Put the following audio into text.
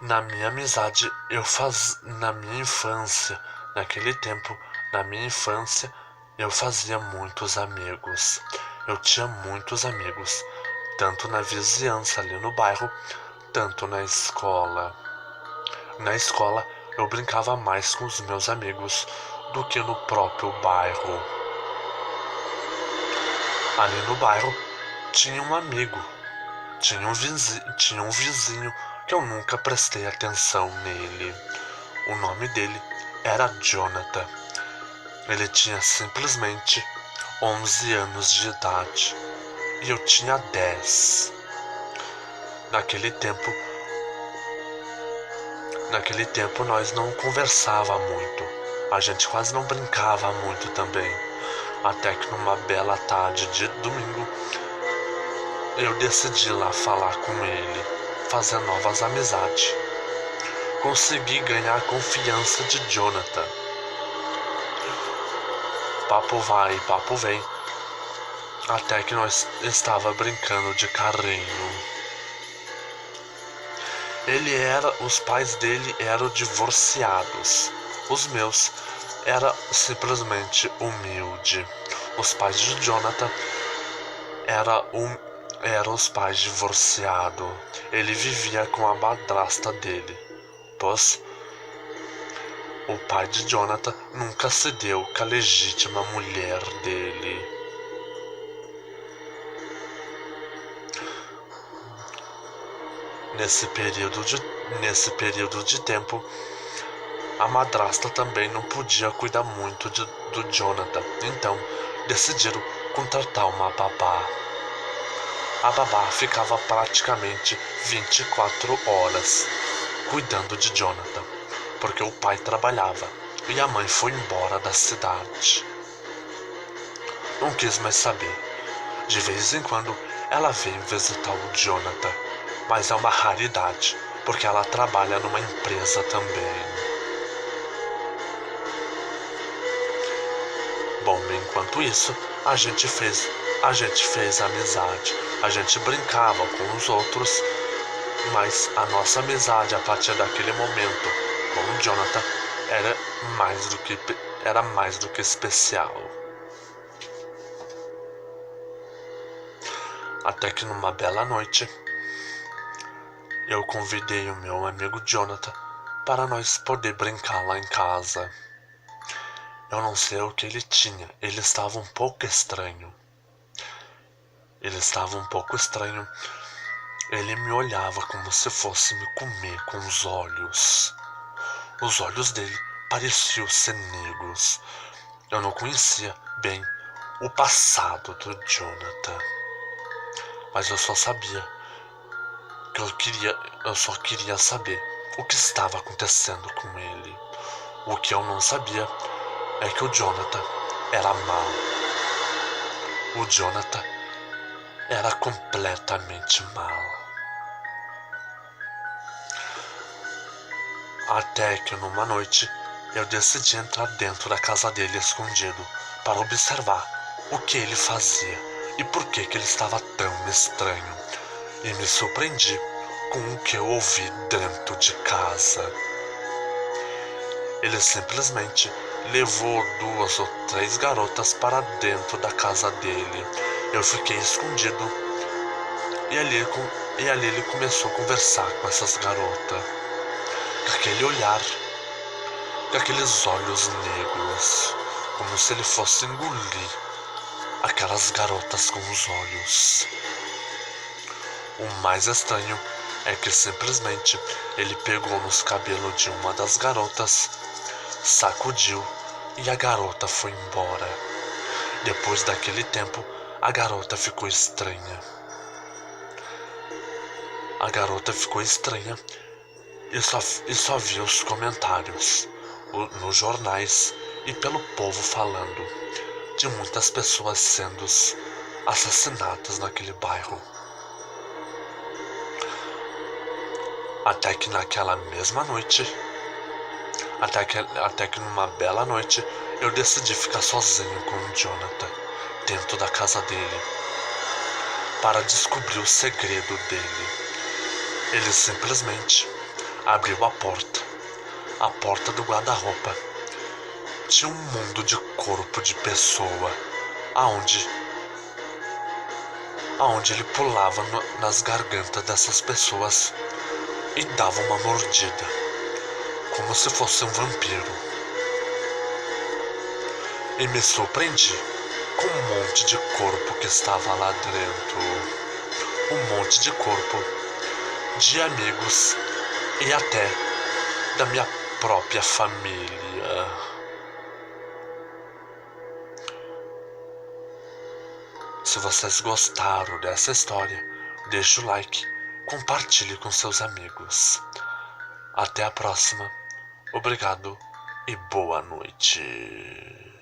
Na minha amizade, na minha infância, naquele tempo, na minha infância, eu fazia muitos amigos. Eu tinha muitos amigos, tanto na vizinhança ali no bairro, tanto na escola. Na escola, eu brincava mais com os meus amigos do que no próprio bairro. Ali no bairro, tinha um amigo, tinha um vizinho que eu nunca prestei atenção nele. O nome dele era Jonathan. Ele tinha simplesmente 11 anos de idade e eu tinha 10. Naquele tempo, nós não conversava muito. A gente quase não brincava muito também. Até que numa bela tarde de domingo, eu decidi lá falar com ele, fazer novas amizades. Consegui ganhar a confiança de Jonathan. Papo vai, papo vem, até que nós estava brincando de carrinho. Os pais dele eram divorciados. Os meus era simplesmente humilde. Os pais de Jonathan eram os pais divorciados. Ele vivia com a madrasta dele, pois o pai de Jonathan nunca se deu com a legítima mulher dele. Nesse período de tempo, a madrasta também não podia cuidar muito do Jonathan, então decidiram contratar uma babá. A babá ficava praticamente 24 horas cuidando de Jonathan, porque o pai trabalhava e a mãe foi embora da cidade. Não quis mais saber. De vez em quando ela vem visitar o Jonathan, mas é uma raridade, porque ela trabalha numa empresa também. Bom, enquanto isso, a gente fez amizade. A gente brincava com os outros, mas a nossa amizade a partir daquele momento com o Jonathan era mais do que especial. Até que numa bela noite, eu convidei o meu amigo Jonathan para nós poder brincar lá em casa. Eu não sei o que ele tinha, ele estava um pouco estranho. Ele me olhava como se fosse me comer com os olhos. Os olhos dele pareciam ser negros. Eu não conhecia bem o passado do Jonathan, mas eu só queria saber o que estava acontecendo com ele. O que eu não sabia é que o Jonathan era mau. O Jonathan era completamente mau. Até que numa noite eu decidi entrar dentro da casa dele escondido para observar o que ele fazia e por que ele estava tão estranho. E me surpreendi com o que eu ouvi dentro de casa. Ele simplesmente levou 2 ou 3 garotas para dentro da casa dele. Eu fiquei escondido e ali ele começou a conversar com essas garotas. Com aquele olhar, com aqueles olhos negros, como se ele fosse engolir aquelas garotas com os olhos. O mais estranho é que simplesmente ele pegou nos cabelos de uma das garotas, sacudiu e a garota foi embora. Depois daquele tempo, a garota ficou estranha. E só via os comentários nos jornais e pelo povo falando de muitas pessoas sendo assassinadas naquele bairro. Até que naquela mesma noite, até que numa bela noite, eu decidi ficar sozinho com o Jonathan dentro da casa dele para descobrir o segredo dele. Ele simplesmente abriu a porta do guarda-roupa. Tinha um mundo de corpo de pessoa, aonde ele pulava nas gargantas dessas pessoas e dava uma mordida, como se fosse um vampiro. E me surpreendi com um monte de corpo que estava lá dentro. Um monte de corpo de amigos e até da minha própria família. Se vocês gostaram dessa história, deixe o like, compartilhe com seus amigos. Até a próxima. Obrigado e boa noite.